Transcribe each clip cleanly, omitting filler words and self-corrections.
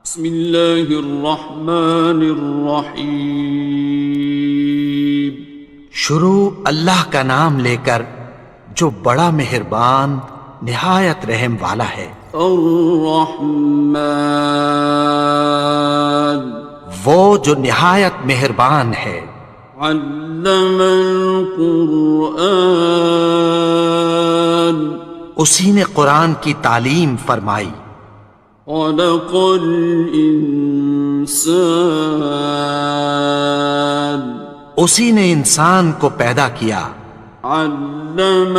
بسم اللہ الرحمن الرحیم۔ شروع اللہ کا نام لے کر جو بڑا مہربان نہایت رحم والا ہے۔ الرحمن، وہ جو نہایت مہربان ہے۔ علم القرآن، اسی نے قرآن کی تعلیم فرمائی۔ خلق الانسان، اسی نے انسان کو پیدا کیا۔ علمہ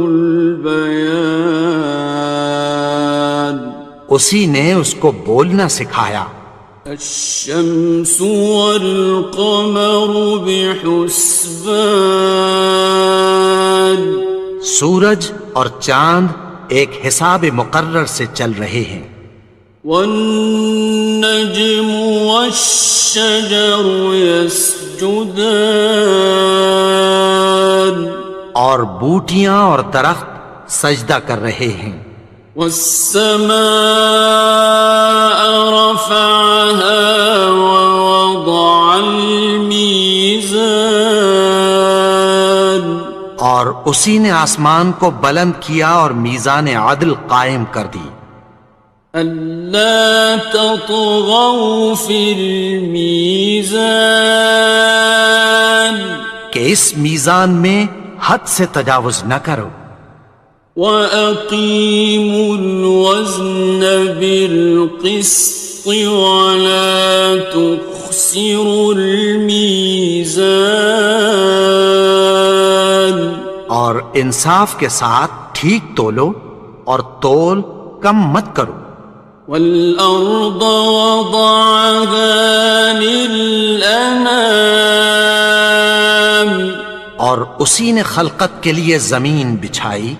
البیان، اسی نے اس کو بولنا سکھایا۔ الشمس والقمر بحسبان، سورج اور چاند ایک حساب مقرر سے چل رہے ہیں۔ والنجم والشجر يسجدان، اور بوٹیاں اور درخت سجدہ کر رہے ہیں۔ والسماء رفعها ووضع الميزان، اور اسی نے آسمان کو بلند کیا اور میزان عدل قائم کر دی۔ ألا تطغوا في الميزان، کہ اس میزان میں حد سے تجاوز نہ کرو۔ وَأَقِيمُوا الْوَزْنَ بِالْقِسْطِ وَلَا تُخْسِرُوا الْمِيزَانَ، اور انصاف کے ساتھ ٹھیک تولو اور تول کم مت کرو۔ وَالْأَرْضَ وَضَعَهَا لِلْأَنَامِ، اور اسی نے خلقت کے لیے زمین بچھائی۔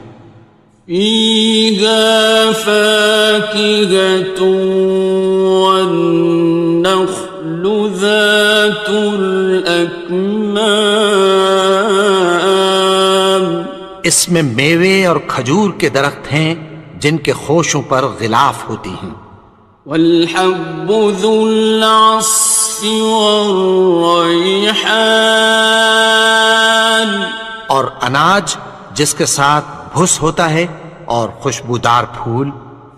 فِيهَا فَاكِهَةٌ وَالنَّخْلُ ذَاتُ الْأَكْمَامِ، اس میں میوے اور کھجور کے درخت ہیں جن کے خوشوں پر غلاف ہوتی ہیں۔ وَالْحَبُّ ذُو الْعَصْفِ وَالرَّيْحَانِ، اور اناج جس کے ساتھ بھس ہوتا ہے اور خوشبودار پھول۔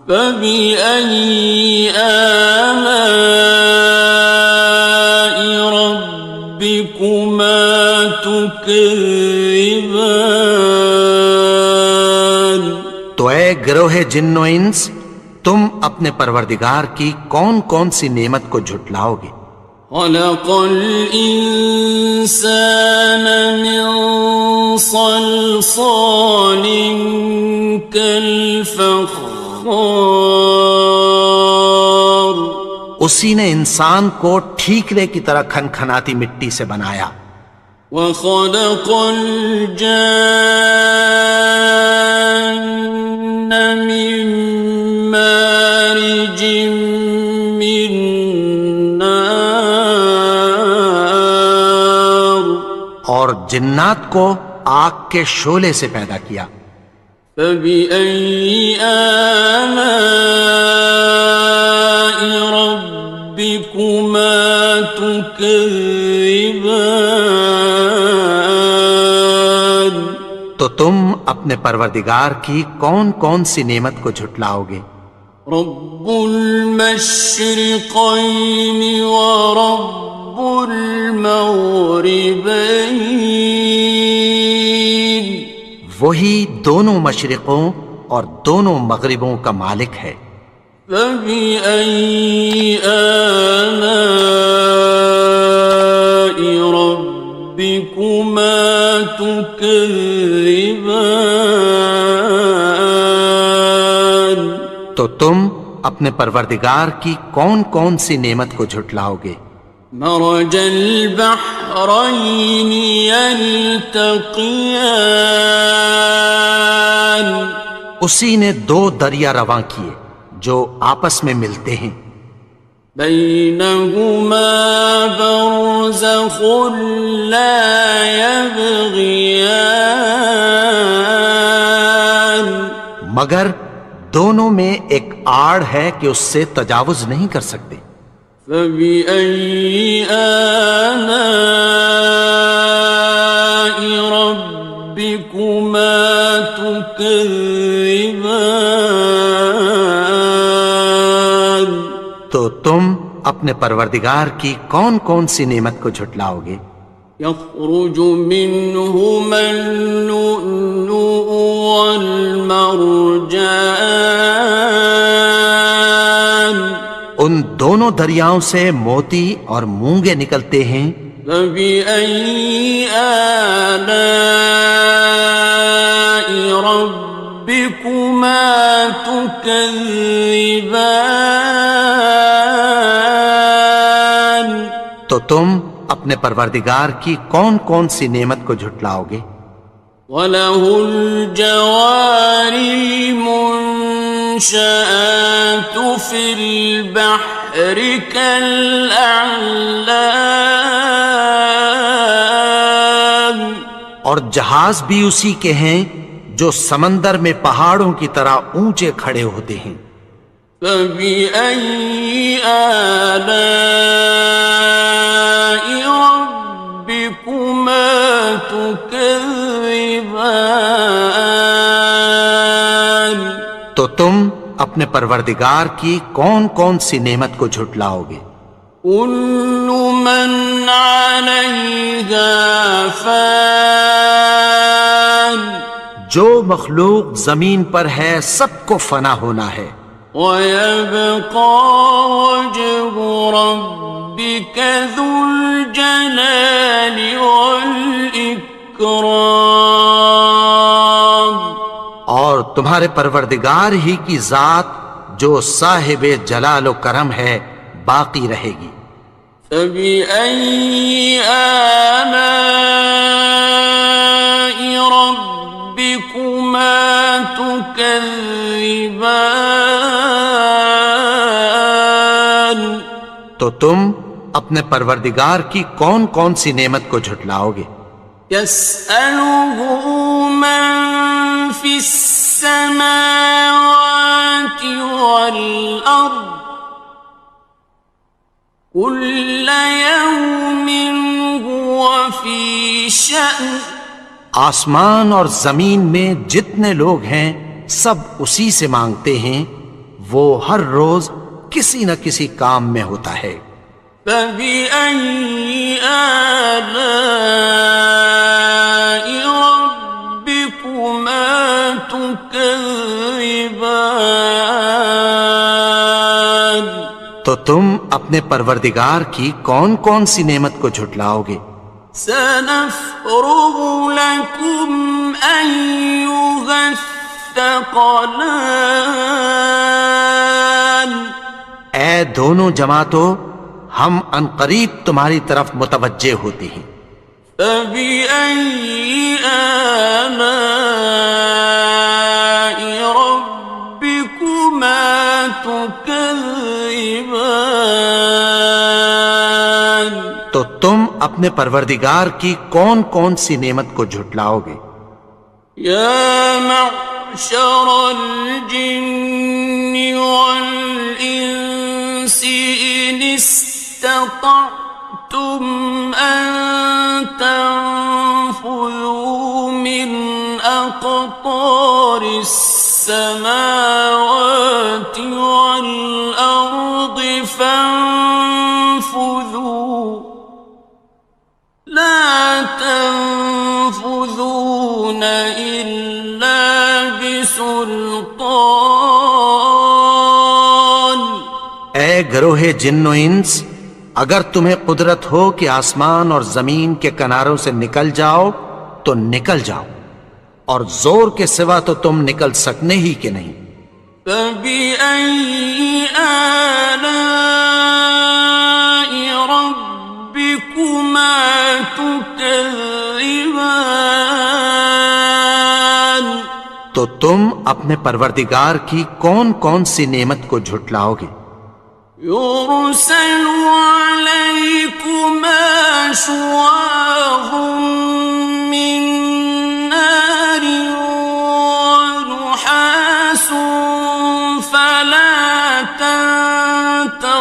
فَبِأَيِّ آلَاءِ رَبِّكُمَا تُكَذِّبَانِ، تو اے گروہ جن و انس، تم اپنے پروردگار کی کون کون سی نعمت کو جھٹلاؤ گے؟ خَلَقَ الْإِنسَانَ مِنْ صَلْصَالٍ كَالْفَخَّارِ، اسی نے انسان کو ٹھیکرے کی طرح کھنکھناتی مٹی سے بنایا۔ وَخَلَقَ الْجَانَّ مِن مَّارِجٍ مِّن نَّارٍ، اور جنات کو آگ کے شعلے سے پیدا کیا۔ فَبِأَيِّ آلَاءِ رَبِّكُمَا تُكَذِّبَانِ، تو تم اپنے پروردگار کی کون کون سی نعمت کو جھٹلاؤ گے؟ رب المشرقین ورب المغربین، وہی دونوں مشرقوں اور دونوں مغربوں کا مالک ہے۔ فَبِأَيِّ آلَاءِ رَبِّكُمَا تُكَذِّبَانِ، تو تم اپنے پروردگار کی کون کون سی نعمت کو جھٹلاؤ گے؟ مرج البحرین یلتقیان، اسی نے دو دریا رواں کیے جو آپس میں ملتے ہیں۔ بینہما برزخ لا یبغیان، مگر دونوں میں ایک آڑ ہے کہ اس سے تجاوز نہیں کر سکتے۔ فبأي آلاء ربكما تكذبان؟ تو تم اپنے پروردگار کی کون کون سی نعمت کو جھٹلاؤ گے؟ يخرج منهما اللؤلؤ والمرجان، ان دونوں دریاؤں سے موتی اور مونگے نکلتے ہیں۔ فبأي آلاء ربكما تكذبان؟ تو تم اپنے پروردگار کی کون کون سی نعمت کو جھٹلاؤ گے؟ وَلَهُ الْجَوَارِ الْمُنشَآتُ فِي الْبَحْرِ كَالْأَعْلَامِ، اور جہاز بھی اسی کے ہیں جو سمندر میں پہاڑوں کی طرح اونچے کھڑے ہوتے ہیں۔ فَبِأَيِّ آلَاءِ رَبِّكُمَا تُكَذِّبَانِ؟ تو تم اپنے پروردگار کی کون کون سی نعمت کو جھٹلاؤ گے؟ كُلُّ مَنْ عَلَيْهَا فَانٍ، جو مخلوق زمین پر ہے سب کو فنا ہونا ہے۔ وَيَبْقَى وَجْهُ رَبِّكَ ذُو الْجَلَالِ وَالْإِكْرَامِ، اور تمہارے پروردگار ہی کی ذات جو صاحب جلال و کرم ہے باقی رہے گی۔ فَبِأَيِّ آلَاءِ رَبِّكُمَا تُكَذِّبَانِ؟ تو تم اپنے پروردگار کی کون کون سی نعمت کو جھٹلاؤ گے؟ يَسْأَلُهُ مَن فِي السَّمَاوَاتِ وَالْأَرْضِ كُلَّ يَوْمٍ هُوَ فِي شَأْنٍ، آسمان اور زمین میں جتنے لوگ ہیں سب اسی سے مانگتے ہیں، وہ ہر روز کسی نہ کسی کام میں ہوتا ہے۔ فَبِأَيِّ آلَاءِ رَبِّكُمَا تُكَذِّبَانِ؟ تو تم اپنے پروردگار کی کون کون سی نعمت کو جھٹلاؤ گے؟ سَنَفْرُغُ لَكُمْ أَيُّهَ الثَّقَلَانِ، اے دونوں جماعتوں، ہم عنقریب تمہاری طرف متوجہ ہوتے ہیں۔ فَبِأَيِّ آلَاءِ رَبِّكُمَا تُكَذِّبَانِ؟ تو تم اپنے پروردگار کی کون کون سی نعمت کو جھٹلاؤ گے؟ يَا مَعْشَرَ الْجِنِّ وَالْإِنسِ إِنِ اسْتَطَعْتُمْ أَن تَنفُذُوا مِنْ أَقْطَارِ السَّمَاوَاتِ وَالْأَرْضِ فَانفُذُوا، لَا تَنفُذُونَ إِلَّا بِسُلْطَانٍ۔ اے گروہ جن و انس، اگر تمہیں قدرت ہو کہ آسمان اور زمین کے کناروں سے نکل جاؤ تو نکل جاؤ، اور زور کے سوا تو تم نکل سکنے ہی کہ نہیں۔ فَبِأَيِّ آلَاءِ رَبِّكُمَا تُكَذِّبَانِ؟ تو تم اپنے پروردگار کی کون کون سی نعمت کو جھٹلاؤ گے؟ يُرْسَلُ عَلَيْكُمَا شُوَاظٌ مِّن نَّارٍ وَنُحَاسٌ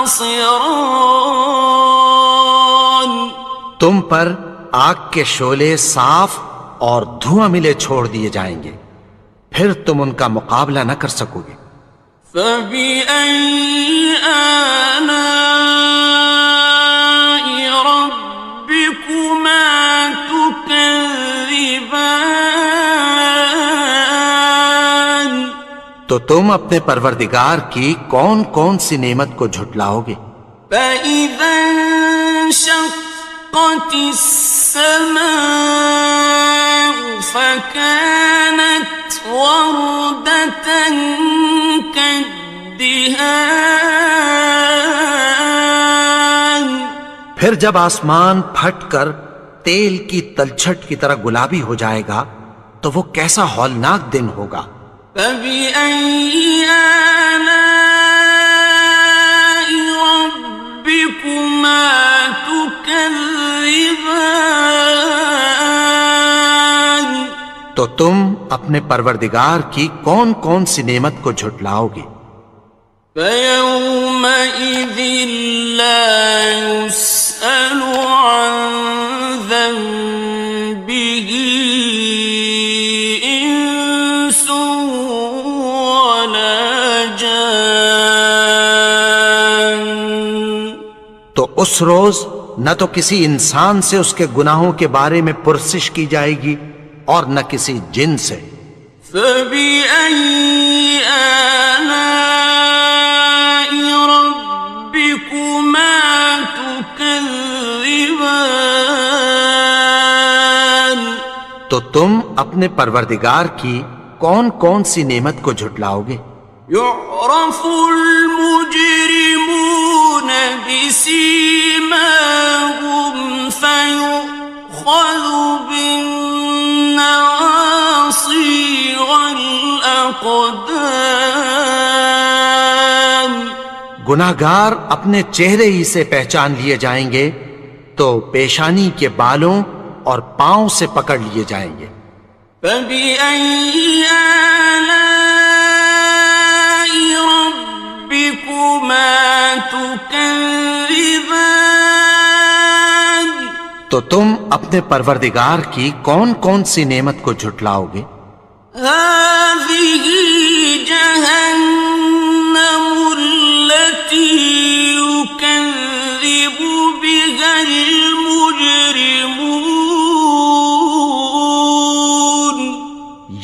خاصران. تم پر آگ کے شعلے صاف اور دھواں ملے چھوڑ دیے جائیں گے، پھر تم ان کا مقابلہ نہ کر سکو گے۔ فبأي آلاء ربكما تكذبان. تو تم اپنے پروردگار کی کون کون سی نعمت کو جھٹلاؤ گے؟ فإذا انشقت السماء فكانت وردة كالدهان. پھر جب آسمان پھٹ کر تیل کی تلچھٹ کی طرح گلابی ہو جائے گا تو وہ کیسا ہولناک دن ہوگا۔ فبأي آلاء ربكما تكذبان. تو تم اپنے پروردگار کی کون کون سی نعمت کو جھٹلاؤ گے؟ فيومئذ لا يسأل عن ذنبه إنس ولا جان. تو اس روز نہ تو کسی انسان سے اس کے گناہوں کے بارے میں پرسش کی جائے گی اور نہ کسی جن سے۔ فبأي آلاء ربكما تكذبان. تو تم اپنے پروردگار کی کون کون سی نعمت کو جھٹلاؤ گے؟ يعرف المجرمون بسيماهم فيؤخذ بالنواصي والأقدام. گناہگار اپنے چہرے ہی سے پہچان لیے جائیں گے تو پیشانی کے بالوں اور پاؤں سے پکڑ لیے جائیں گے۔ فبأي آلاء ربكما تكذبان. تو تم اپنے پروردگار کی کون کون سی نعمت کو جھٹلاؤ گے؟ هذه جهنم التي يكذب بها المجرمون.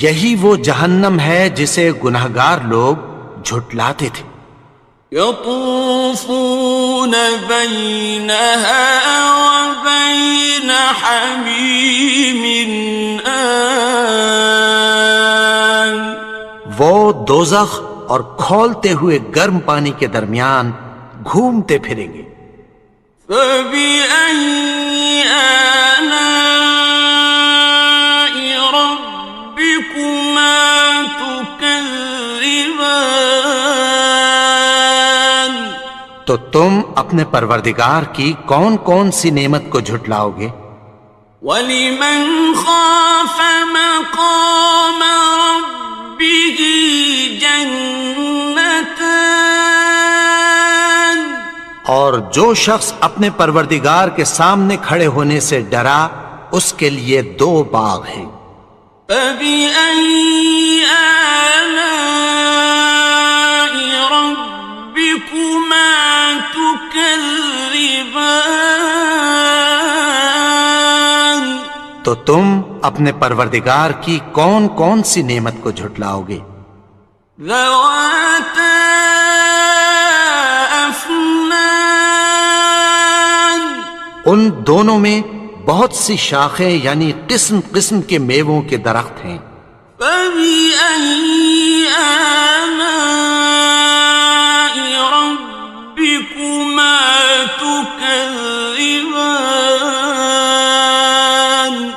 یہی وہ جہنم ہے جسے گناہگار لوگ جھٹلاتے تھے۔ يطوفون بينها وبين حميم آن. وہ دوزخ اور کھولتے ہوئے گرم پانی کے درمیان گھومتے پھریں گے۔ فبأي آلاء ربكما تكذبان. تو تم اپنے پروردگار کی کون کون سی نعمت کو جھٹلاؤ گے؟ وَلِمَنْ خَافَ مَقَامَ رَبِّهِ جَنَّتَانِ. اور جو شخص اپنے پروردگار کے سامنے کھڑے ہونے سے ڈرا اس کے لیے دو باغ ہیں۔ فَبِأَيِّ آلَاءِ رَبِّكُمَا تُكَذِّبَانِ. تو تم اپنے پروردگار کی کون کون سی نعمت کو جھٹلاؤ گے؟ ذَوَاتَا أَفْنَانٍ. ان دونوں میں بہت سی شاخیں یعنی قسم قسم کے میووں کے درخت ہیں۔ فَبِأَيِّ آلَاءِ رَبِّكُمَا تُكَذِّبَانِ.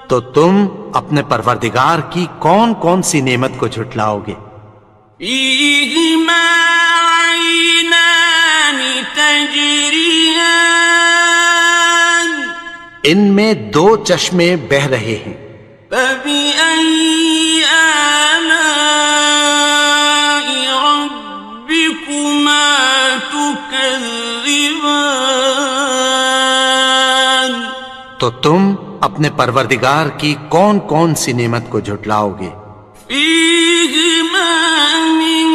تو تم اپنے پروردگار کی کون کون سی نعمت کو جھٹلاؤ گے؟ فِيهِمَا عَيْنَانِ تَجْرِيَانِ. ان میں دو چشمے بہہ رہے ہیں۔ فَبِأَيِّ آلَاءِ رَبِّكُمَا تُكَذِّبَانِ. تكذبان تو تم اپنے پروردگار کی کون کون سی نعمت کو جھٹلاؤ گے؟ فيهما من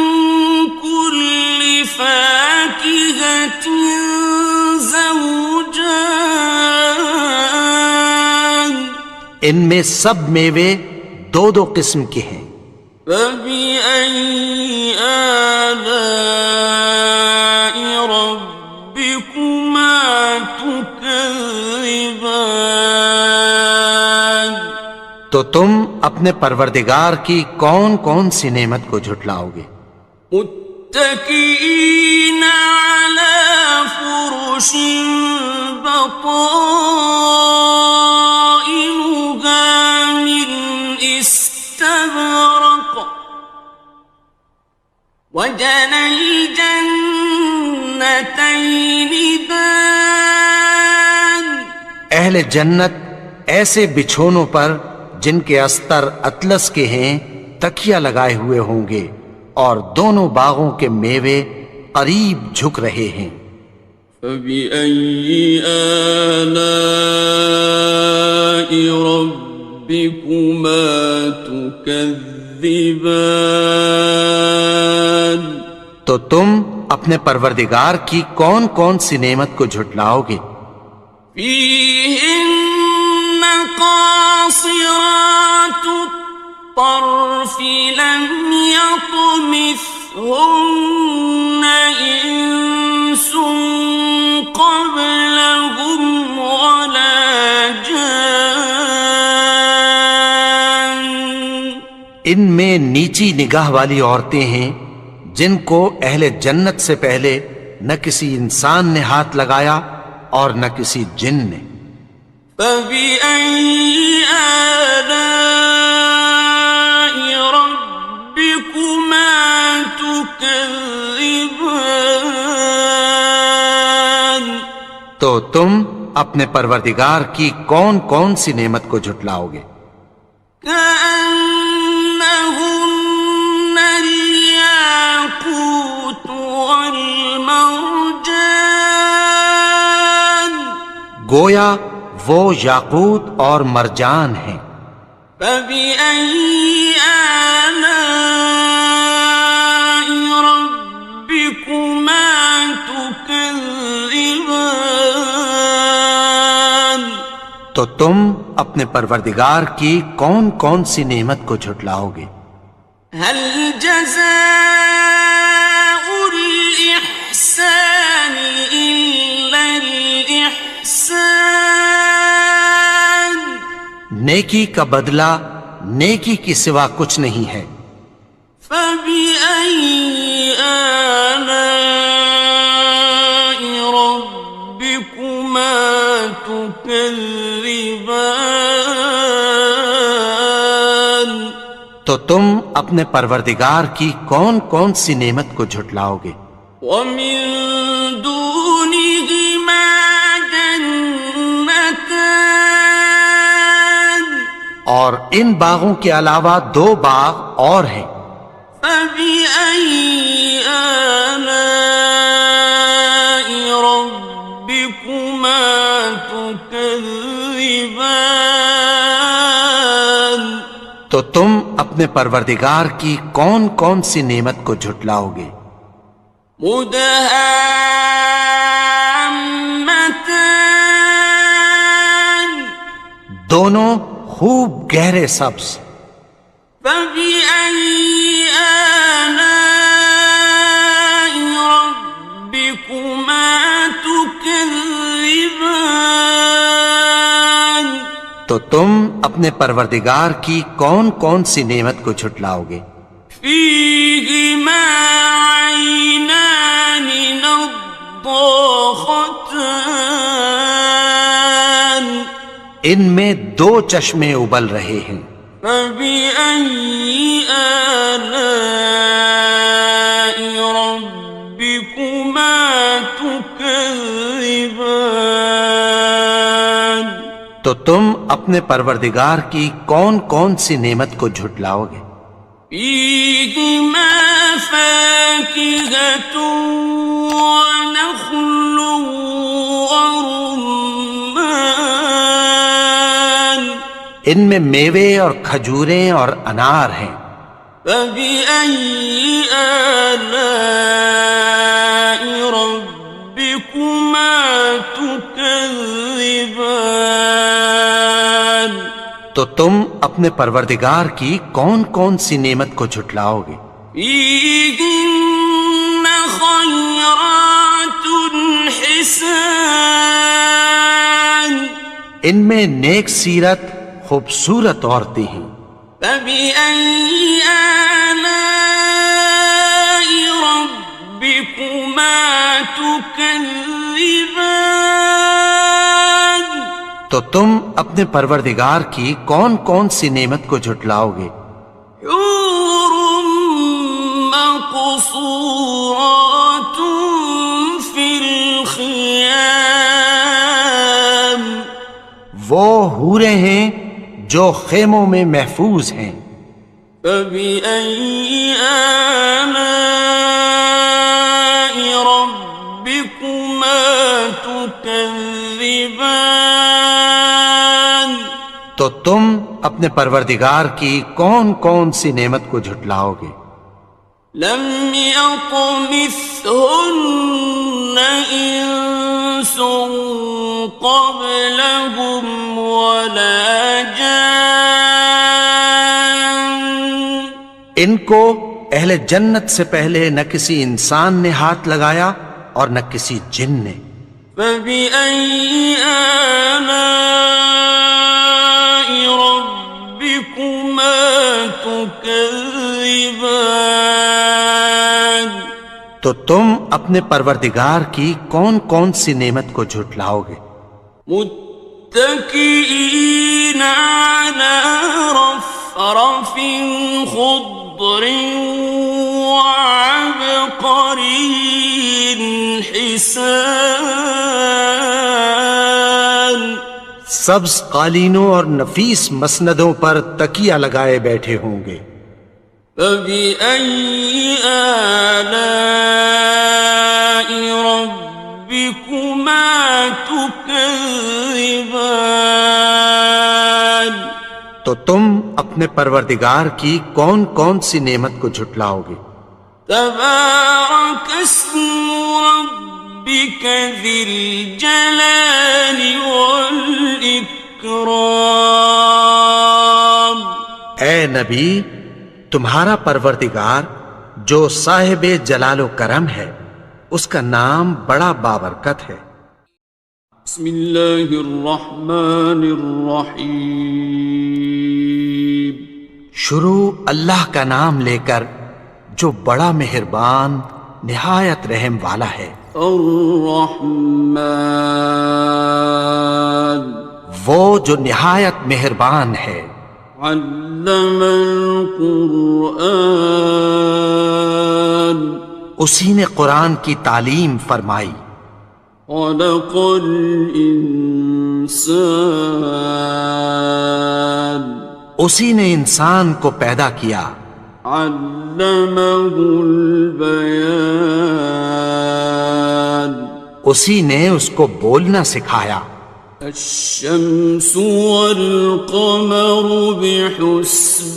كل فاكهة زوجان ان میں سب میوے دو دو قسم کے ہیں۔ فبأي آلاء ربكما تكذبان تو تم اپنے پروردگار کی کون کون سی نعمت کو جھٹلاؤ گے؟ متكئين على فرش بطائنها من استبرق وجنى الجنتين دان اہل جنت ایسے بچھونوں پر جن کے استر اطلس کے ہیں تکیہ لگائے ہوئے ہوں گے اور دونوں باغوں کے میوے قریب جھک رہے ہیں۔ فبأي آلاء ربكما تكذبان تو تم اپنے پروردگار کی کون کون سی نعمت کو جھٹلاؤ گے؟ فيهن قاصرات الطرف لم يطمثهن إنس قبلهم ولا جان ان میں نیچی نگاہ والی عورتیں ہیں جن کو اہل جنت سے پہلے نہ کسی انسان نے ہاتھ لگایا اور نہ کسی جن نے۔ فبأي آلاء ربكما تكذبان تو تم اپنے پروردگار کی کون کون سی نعمت کو جھٹلاؤ گے؟ كأنهن الياقوت والمرجان گویا وہ یاقوت اور مرجان ہیں۔ فبأي آلاء ربكما تكذبان تو تم اپنے پروردگار کی کون کون سی نعمت کو جھٹلاؤ گے؟ هل جزاء الإحسان إلا الإحسان نیکی کا بدلہ نیکی کی سوا کچھ نہیں ہے۔ فبأي آلاء ربكما تكذبان تو تم اپنے پروردگار کی کون کون سی نعمت کو جھٹلاؤ گے؟ ومن دونهما جنتان اور ان باغوں کے علاوہ دو باغ اور ہیں۔ فبأي آلاء ربكما تكذبان تو تم اپنے پروردگار کی کون کون سی نعمت کو جھٹلاؤ گے؟ مدهامتان دونوں خوب گہرے سبز۔ فبأي آلاء ربكما تكذبان تو تم اپنے پروردگار کی کون کون سی نعمت کو جھٹلاؤ گے؟ فيهما عينان نضاختان ان میں دو چشمے ابل رہے ہیں۔ فبأي آلاء ربكما تكذبان تو تم اپنے پروردگار کی کون کون سی نعمت کو جھٹلاؤ گے؟ فيهما فاكهة ونخل ورمان ان میں میوے اور کھجوریں اور انار ہیں. فبأي آلاء ربكما تكذبان تو تم اپنے پروردگار کی کون کون سی نعمت کو جھٹلاؤ گے؟ فيهن خيرات حسان ان میں نیک سیرت خوبصورت عورتیں ہیں. فبأي آلاء ربكما تكذبان تو تم اپنے پروردگار کی کون کون سی نعمت کو جھٹلاؤ گے؟ حور مقصورات في الخيام وہ حوریں ہیں جو خیموں میں محفوظ ہیں. فبأي آلاء ربكما تكذبان تو تم اپنے پروردگار کی کون کون سی نعمت کو جھٹلاؤ گے؟ لم يطمثهن إنس قبلهم ولا جان ان کو اہل جنت سے پہلے نہ کسی انسان نے ہاتھ لگایا اور نہ کسی جن نے. فبأي آلاء ربكما تكذبان تو تم اپنے پروردگار کی کون کون سی نعمت کو جھٹلاؤ گے؟ متكئين على رفرف خضر وعبقري حسان سبز قالینوں اور نفیس مسندوں پر تکیہ لگائے بیٹھے ہوں گے. فبأي آلاء ربكما تكذبان تو تم اپنے پروردگار کی کون کون سی نعمت کو جھٹلاؤ گے؟ تبارك اسم ربك ذي الجلال والإكرام اے نبی، تمہارا پروردگار جو صاحب جلال و کرم ہے، اس کا نام بڑا بابرکت ہے. بسم اللہ الرحمن الرحیم شروع اللہ کا نام لے کر جو بڑا مہربان نہایت رحم والا ہے. الرحمن وہ جو نہایت مہربان ہے. علم القرآن اسی نے قرآن کی تعلیم فرمائی. خلق الانسان اسی نے انسان کو پیدا کیا. علمہ البیان اسی نے اس کو بولنا سکھایا. الشمس والقمر بحسبان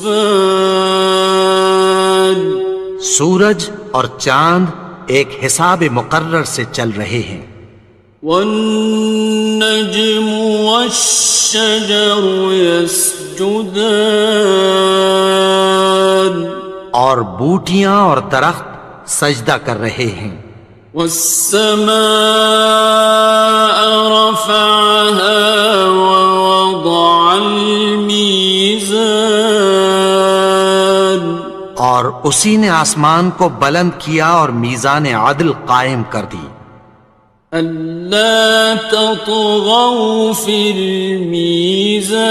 سورج اور چاند ایک حساب مقرر سے چل رہے ہیں. والنجم والشجر يسجدان اور بوٹیاں اور درخت سجدہ کر رہے ہیں. والسماء رفعها ووضع الميزان اور اسی نے آسمان کو بلند کیا اور میزان عدل قائم کر دی. ألا تطغوا في الميزان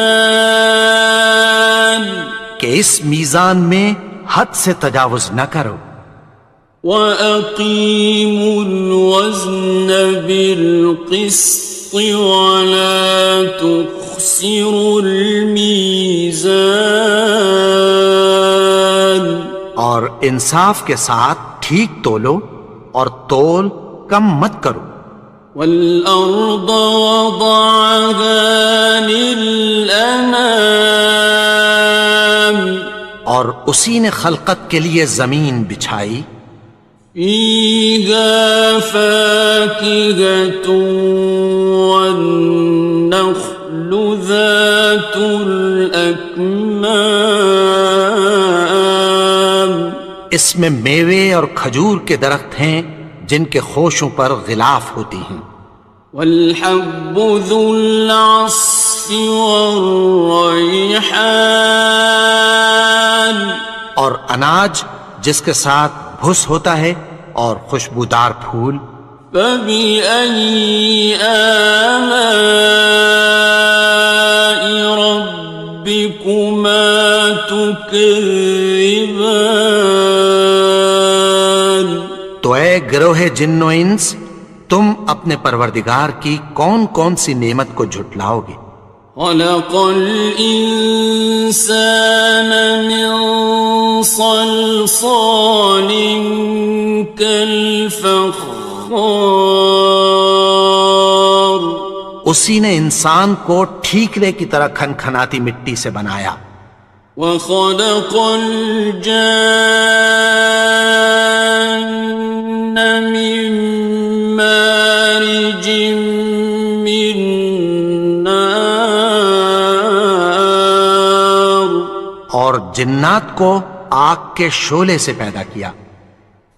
کہ اس میزان میں حد سے تجاوز نہ کرو. وَأَقِيمُوا الْوَزْنَ بِالْقِسْطِ وَلَا تُخْسِرُوا الْمِيزَانَ اور اور انصاف کے ساتھ ٹھیک تولو اور تول کم مت کرو. والأرض وضعها للأنام اور اسی نے خلقت کے لیے زمین بچھائی. فيها فاكهة والنخل ذات الأكمام اس میں میوے اور کھجور کے درخت ہیں جن کے خوشوں پر غلاف ہوتی ہیں. والحب ذو العصف والريحان اور اناج جس کے ساتھ بھس ہوتا ہے اور خوشبودار پھول. فبأي آلاء ربكما تكذبان تو اے گروہ جن و انس، تم اپنے پروردگار کی کون کون سی نعمت کو جھٹلاؤ گے؟ خلق الإنسان من صلصال كالفخار اسی نے انسان کو ٹھیکرے کی طرح کھنکھناتی مٹی سے بنایا. وخلق الجان من مارج من نار اور جنات کو آگ کے شعلے سے پیدا کیا.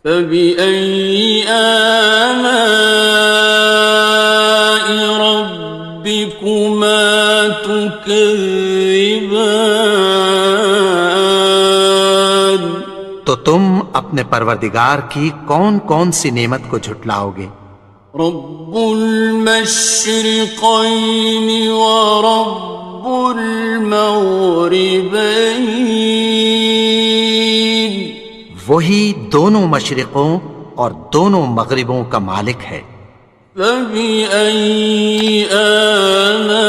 فبأي آلاء ربكما تكذبان تو تم اپنے پروردگار کی کون کون سی نعمت کو جھٹلاؤ گے؟ رب المشرقين ورب المغربين وہی دونوں مشرقوں اور دونوں مغربوں کا مالک ہے. فبأي آلاء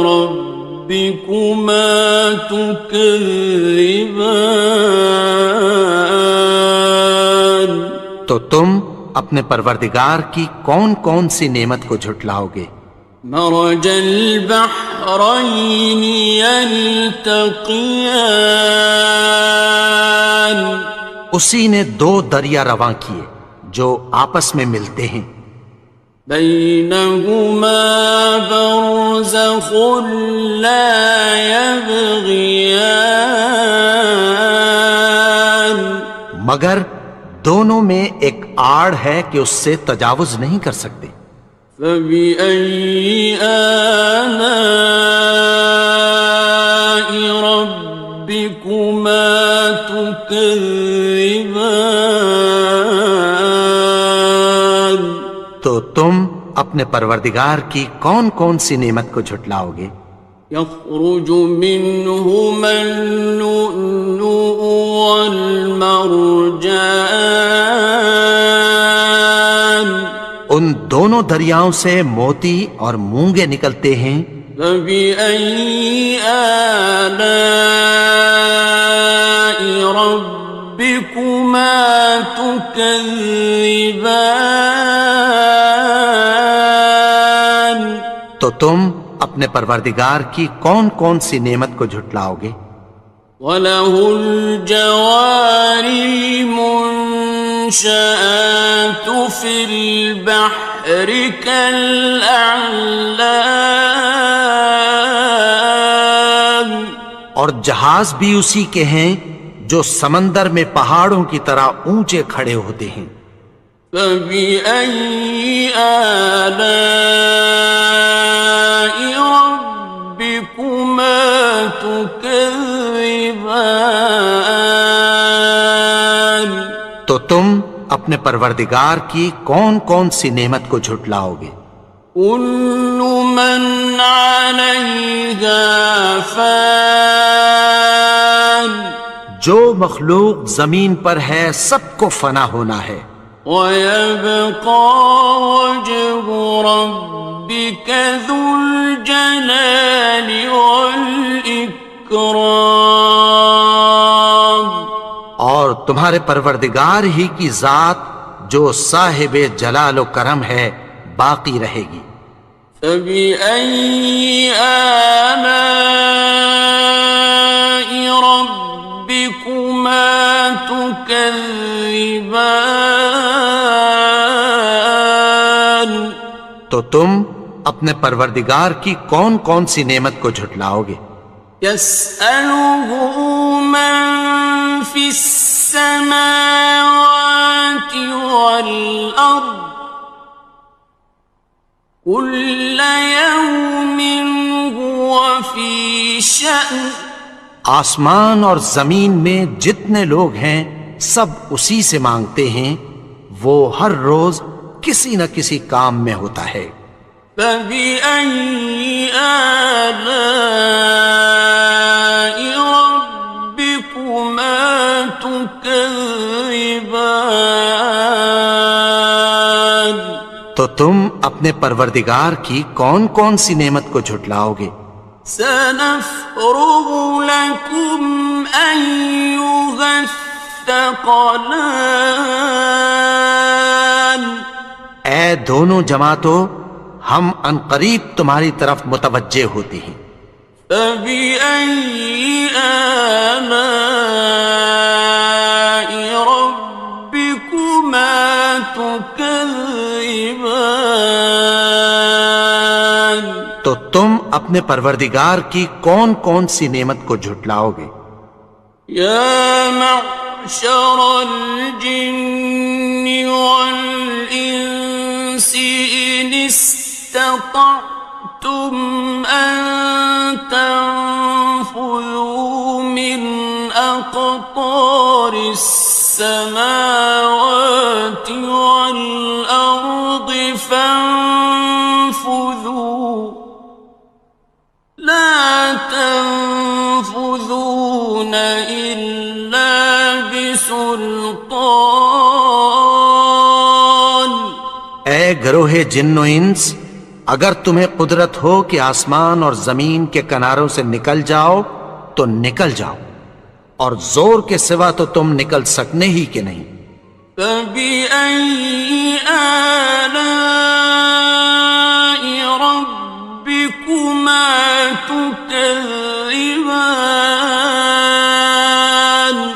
ربكما تكذبان تو تم اپنے پروردگار کی کون کون سی نعمت کو جھٹلاؤ گے؟ مرج البحرين يلتقيان اسی نے دو دریا رواں کیے جو آپس میں ملتے ہیں. بينهما برزخ لا يبغيان مگر دونوں میں ایک آڑ ہے کہ اس سے تجاوز نہیں کر سکتے. فبأي آلاء ربكما تكذبان تو تم اپنے پروردگار کی کون کون سی نعمت کو جھٹلاؤ گے؟ يخرج منهما اللؤلؤ والمرجان ان دونوں دریاؤں سے موتی اور مونگے نکلتے ہیں. فبأي آلاء ربكما تكذبان تو تم اپنے پروردگار کی کون کون سی نعمت کو جھٹلاؤ گے؟ وَلَهُ الْجَوَارِ الْمُنشَآتُ فِي الْبَحْرِ كَالْأَعْلَامِ اور جہاز بھی اسی کے ہیں جو سمندر میں پہاڑوں کی طرح اونچے کھڑے ہوتے ہیں. فَبِأَيِّ آلَاءِ رَبِّكُمَا تُكَذِّبَانِ تو تم اپنے پروردگار کی کون کون سی نعمت کو جھٹلاؤ گے؟ كُلُّ مَنْ عَلَيْهَا فَانٍ جو مخلوق زمین پر ہے سب کو فنا ہونا ہے. وَيَبْقَى وَجْهُ رَبِّكَ ذُو الْجَلَالِ وَالْإِكْرَامِ اور تمہارے پروردگار ہی کی ذات جو صاحب جلال و کرم ہے باقی رہے گی۔ فَبِأَيِّ آلَاءِ رَبِّكُمَا تُكَذِّبَانِ؟ تو تم اپنے پروردگار کی کون کون سی نعمت کو جھٹلاؤ گے؟ يَسْأَلُهُ مَن فِي السَّمَاوَاتِ وَالْأَرْضِ كُلَّ يَوْمٍ هُوَ فِي شَأْنٍ۔ آسمان اور زمین میں جتنے لوگ ہیں سب اسی سے مانگتے ہیں، وہ ہر روز کسی نہ کسی کام میں ہوتا ہے۔ فَبِأَيِّ آلَاءِ رَبِّكُمَا تُكَذِّبَانِ؟ تو تم اپنے پروردگار کی کون کون سی نعمت کو جھٹلاؤ گے؟ سَنَفْرُغُ لَكُمْ أَيُّهَ الثَّقَلَانِ۔ اے دونوں جماعتوں، ہم عنقریب تمہاری طرف متوجہ ہوتے ہیں۔ فَبِأَيِّ آلَاءِ رَبِّكُمَا تُكَذِّبَانِ؟ تو تم اپنے پروردگار کی کون کون سی نعمت کو جھٹلاؤ گے؟ يَا مَعْشَرَ الْجِنِّ وَالْإِنسِ إِنِ اسْتَطَعْتُمْ أَن تَنفُذُوا مِنْ أَقْطَارِ السَّمَاوَاتِ وَالْأَرْضِ فَانفُذُوا لَا تَنفُذُونَ إِلَّا بِسُلْطَانٍ۔ اے گروہ جن و انس، اگر تمہیں قدرت ہو کہ آسمان اور زمین کے کناروں سے نکل جاؤ تو نکل جاؤ، اور زور کے سوا تو تم نکل سکنے ہی کہ نہیں۔ فَبِأَيِّ آلَاءِ رَبِّكُمَا تُكَذِّبَانِ؟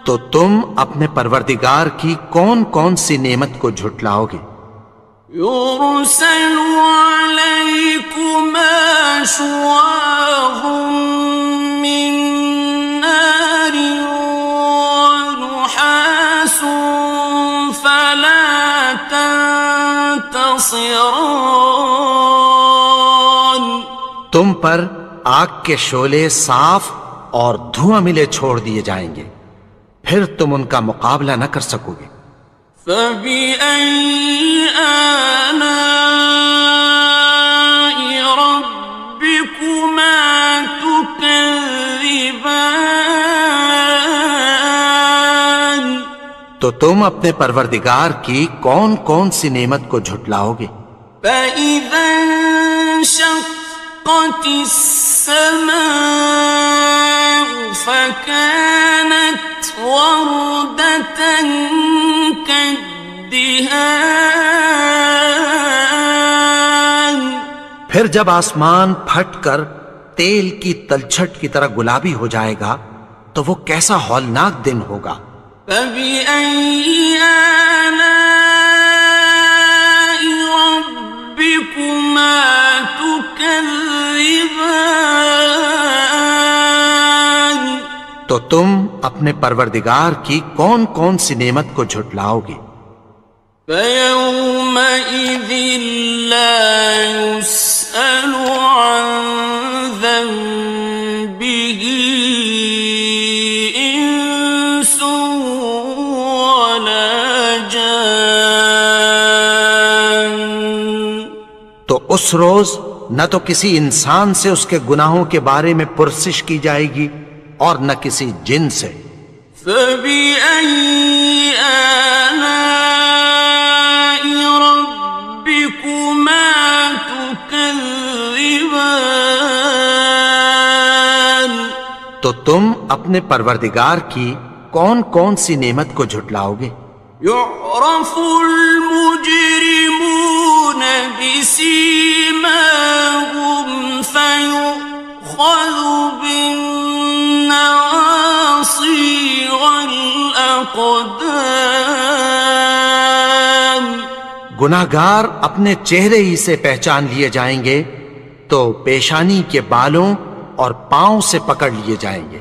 تو تم اپنے پروردگار کی کون کون سی نعمت کو جھٹلاؤ گے؟ يُرْسَلُ عَلَيْكُمَا شُوَاظٌ مِّن نَّارٍ وَنُحَاسٌ فَلَا تَنتَصِرَانِ۔ تم پر آگ کے شعلے صاف اور دھواں ملے چھوڑ دیے جائیں گے، پھر تم ان کا مقابلہ نہ کر سکو گے۔ فَبِأَيِّ آلَاءِ رَبِّكُمَا تُكَذِّبَانِ؟ تو تم اپنے پروردگار کی کون کون سی نعمت کو جھٹلاؤ گے؟ فَإِذَا انشَقَّتِ السَّمَاءُ فَكَانَتْ وَرْدَةً كَالدِّهَانِ۔ پھر جب آسمان پھٹ کر تیل کی تلچھٹ کی طرح گلابی ہو جائے گا تو وہ کیسا ہولناک دن ہوگا۔ فَبِأَيِّ آلَاءِ رَبِّكُمَا تُكَذِّبَانِ؟ تو تم اپنے پروردگار کی کون کون سی نعمت کو جھٹلاؤ گے؟ فَيَوْمَئِذٍ لَا يُسْأَلُ عَن ذَنبِهِ إِنسٌ وَلَا جَانٌ۔ تو اس روز نہ تو کسی انسان سے اس کے گناہوں کے بارے میں پرسش کی جائے گی اور نہ کسی جن سے۔ فَبِأَيِّ آلَاءِ رَبِّكُمَا تُكَذِّبَانِ؟ تو تم اپنے پروردگار کی کون کون سی نعمت کو جھٹلاؤ گے؟ يعرف المجرمون بسيماهم فيؤخذ بالنواصي والأقدام. گناہگار اپنے چہرے ہی سے پہچان لیے جائیں گے تو پیشانی کے بالوں اور پاؤں سے پکڑ لیے جائیں گے.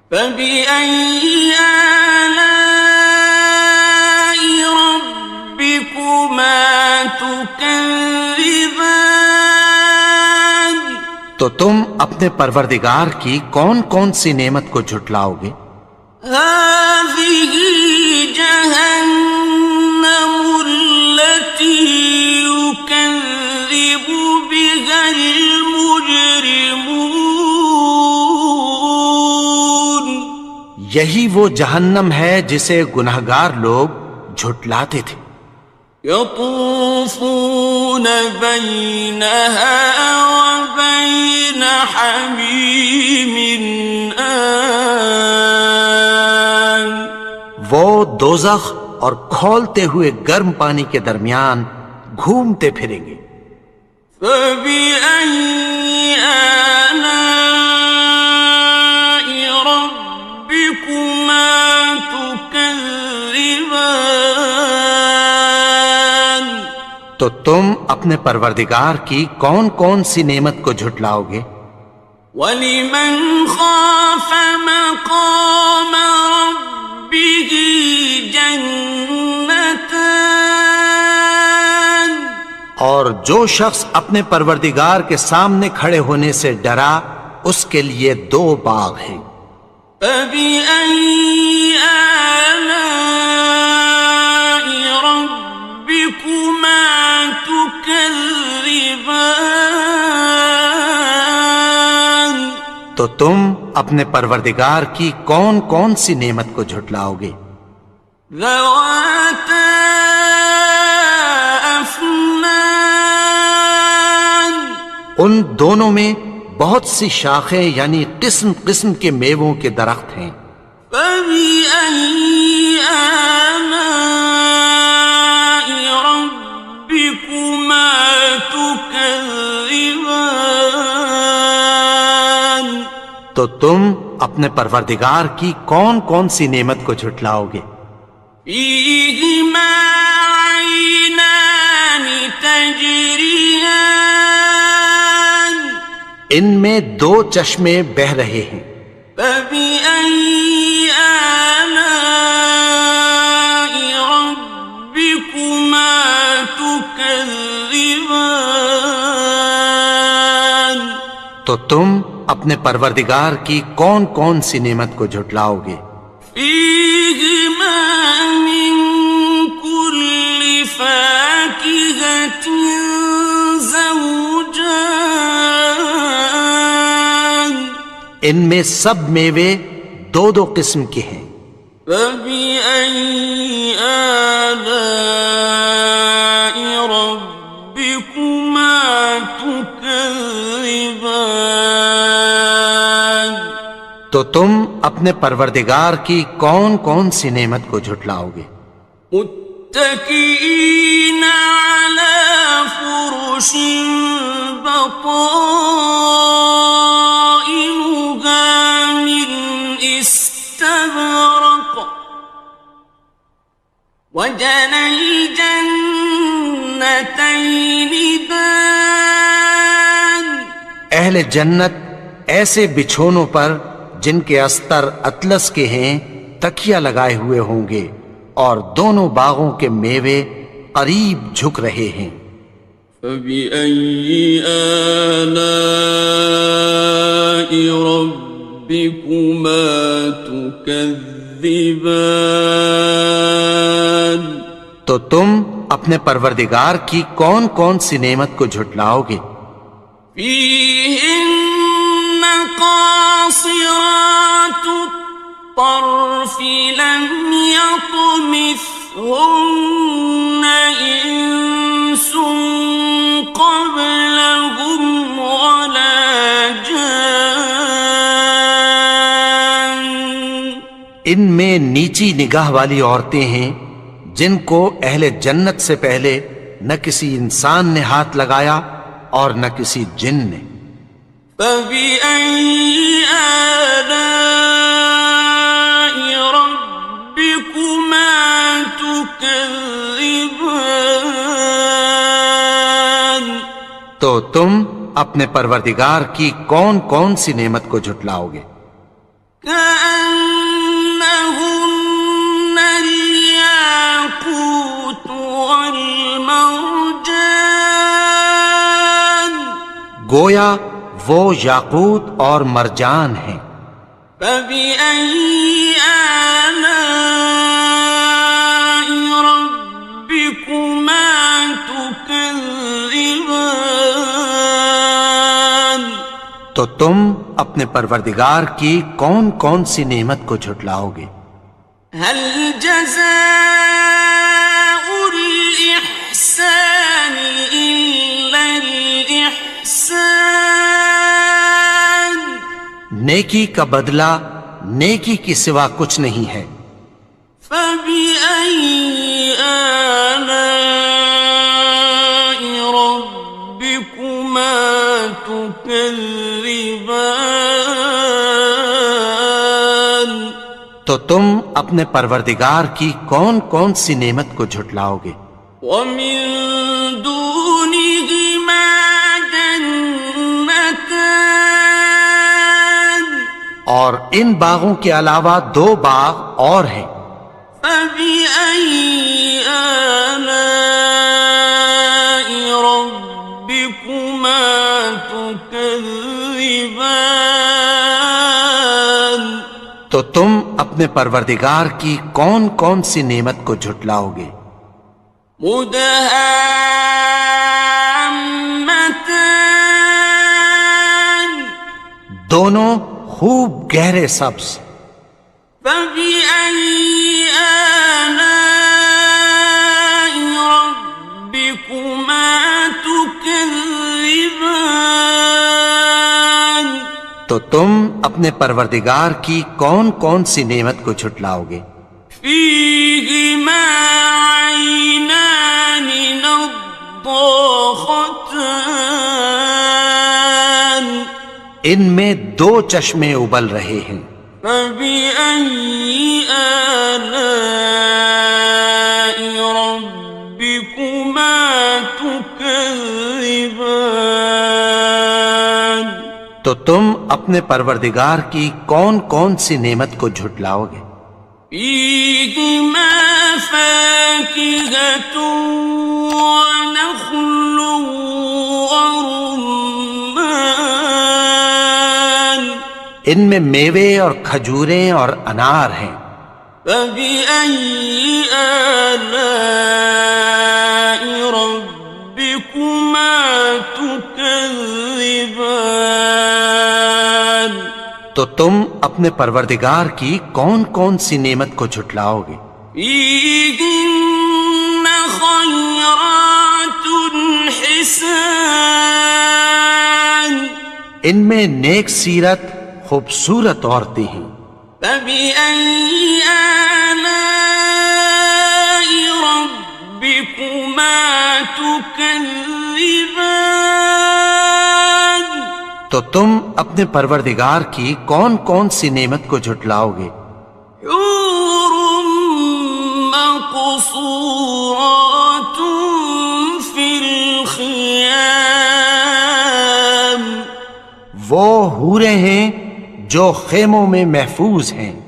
فَبِأَيِّ آلَاءِ رَبِّكُمَا تُكَذِّبَانِ. تو تم اپنے پروردگار کی کون کون سی نعمت کو جھٹلاؤ گے؟ هَٰذِهِ جَهَنَّمُ الَّتِي يُكَذِّبُ بِهَا الْمُجْرِمُونَ. یہی وہ جہنم ہے جسے گناہگار لوگ جھٹلاتے تھے. يطوفون بينها وبين حميم آن. وہ دوزخ اور کھولتے ہوئے گرم پانی کے درمیان گھومتے پھریں گے. فبأي آلاء ربكما تكذبان. تو تم اپنے پروردگار کی کون کون سی نعمت کو جھٹلاؤ گے؟ وَلِمَنْ خَافَ مَقَامَ رَبِّهِ جَنَّتَانِ. اور جو شخص اپنے پروردگار کے سامنے کھڑے ہونے سے ڈرا اس کے لیے 2 باغ ہیں. فَبِأَيِّ آلَاءِ رَبِّكُمَا تُكَذِّبَانِ. تو تم اپنے پروردگار کی کون کون سی نعمت کو جھٹلاؤ گے؟ ذَوَاتَا أَفْنَانٍ. ان دونوں میں بہت سی شاخیں یعنی قسم قسم کے میووں کے درخت ہیں. فَبِأَيِّ آلَاءِ رَبِّكُمَا تُكَذِّبَانِ. تو تم اپنے پروردگار کی کون کون سی نعمت کو جھٹلاؤ گے؟ فِيهِمَا عَيْنَانِ تَجْرِيَانِ. ان میں 2 چشمے بہہ رہے ہیں. فَبِأَيِّ آلَاءِ رَبِّكُمَا تُكَذِّبَانِ. تو تم اپنے پروردگار کی کون کون سی نعمت کو جھٹلاؤ گے؟ فِيهِمَا مِن كُلِّ فَاكِهَةٍ زَوْجَانِ. ان میں سب میوے 2 قسم کے ہیں. فَبِأَيِّ آلَاءِ رَبِّكُمَا تُكَذِّبَانِ. تو تم اپنے پروردگار کی کون کون سی نعمت کو جھٹلاؤ گے؟ متكئين على فرش بطائنها من استبرق وجنى الجنتين دان. اہل جنت ایسے بچھونوں پر جن کے استر اطلس کے ہیں تکیہ لگائے ہوئے ہوں گے اور دونوں باغوں کے میوے قریب جھک رہے ہیں. فَبِأَيِّ آلَاءِ رَبِّكُمَا تُكَذِّبَانِ. تو تم اپنے پروردگار کی کون کون سی نعمت کو جھٹلاؤ گے؟ فِيهِنَّ قَاصِرَاتُ الطَّرْفِ لَمْ يَطْمِثْهُنَّ إِنسٌ قَبْلَهُمْ وَلَا جَانٌّ. ان میں نیچی نگاہ والی عورتیں ہیں جن کو اہل جنت سے پہلے نہ کسی انسان نے ہاتھ لگایا اور نہ کسی جن نے۔ فَبِأَيِّ آلَاءِ رَبِّكُمَا تُكَذِّبَانِ؟ تو تم اپنے پروردگار کی کون کون سی نعمت کو جھٹلاؤ گے؟ كأنهن الياقوت والمرجان، گویا وہ یاقوت اور مرجان ہیں۔ فبأي آلاء ربكما تكذبان؟ تو تم اپنے پروردگار کی کون کون سی نعمت کو جھٹلاؤ گے؟ هل جزاء الإحسان إلا الإحسان؟ نیکی کا بدلہ نیکی کی سوا کچھ نہیں ہے۔ فبأي آلاء ربكما تكذبان؟ تو تم اپنے پروردگار کی کون کون سی نعمت کو جھٹلاؤ گے؟ ومن دونهما جنتان، اور ان باغوں کے علاوہ دو باغ اور ہیں۔ فبأي آلاء ربكما تكذبان؟ تو تم اپنے پروردگار کی کون کون سی نعمت کو جھٹلاؤ گے؟ مدہامتان، دونوں خوب گہرے سبز۔ فبأي آلاء ربكما تكذبان؟ تو تم اپنے پروردگار کی کون کون سی نعمت کو جھٹلاؤ گے؟ فيهما عينان نضاختان، ان میں دو چشمے ابل رہے ہیں۔ فبأي آلاء ربكما تكذبان؟ تو تم اپنے پروردگار کی کون کون سی نعمت کو جھٹلاؤ گے؟ فيهما فاكهة ونخل ورمان، ان میں میوے اور کھجوریں اور انار ہیں۔ فبأي آلاء ربكما تكذبان؟ تو تم اپنے پروردگار کی کون کون سی نعمت کو جھٹلاؤ گے؟ فيهن خيرات حسان، ان میں نیک سیرت خوبصورت عورتیں ہیں۔ فبأي آلاء ربكما تكذبان؟ تو تم اپنے پروردگار کی کون کون سی نعمت کو جھٹلاؤ گے؟ حور مقصورات في الخيام، وہ حوریں ہیں جو خیموں میں محفوظ ہیں۔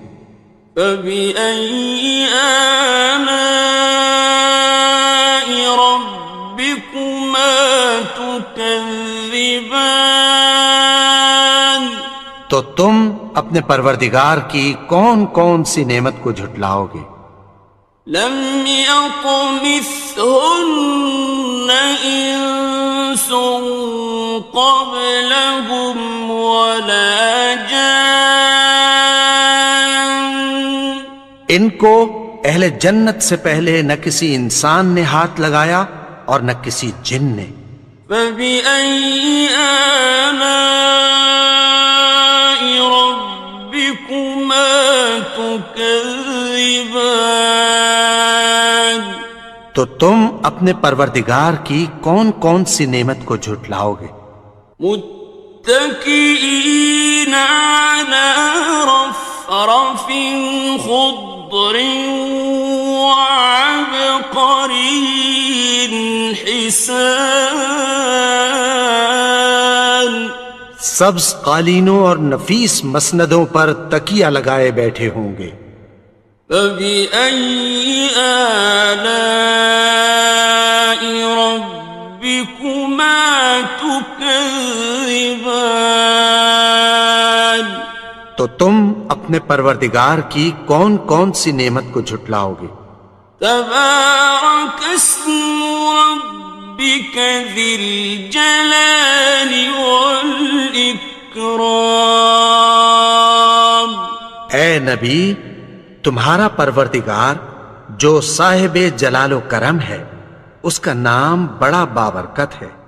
فبأي آلاء ربكما تكذبان؟ تو تم اپنے پروردگار کی کون کون سی نعمت کو جھٹلاؤ گے؟ لم يطمثهن إنس قبلهم ولا جان، ان کو اہل جنت سے پہلے نہ کسی انسان نے ہاتھ لگایا اور نہ کسی جن نے۔ فبأي آلاء ربكما تكذبان؟ تكذبان تو تم اپنے پروردگار کی کون کون سی نعمت کو جھٹلاؤ گے؟ متكئين على رفرف خضر وعبقري حسان سبز قالینوں اور نفیس مسندوں پر تکیہ لگائے بیٹھے ہوں گے۔ فبأي آلاء ربكما تكذبان تو تم اپنے پروردگار کی کون کون سی نعمت کو جھٹلاؤ گے؟ تبارك اسم ربك ذي الجلال والإكرام اے نبی، تمہارا پروردگار جو صاحب جلال و کرم ہے، اس کا نام بڑا بابرکت ہے۔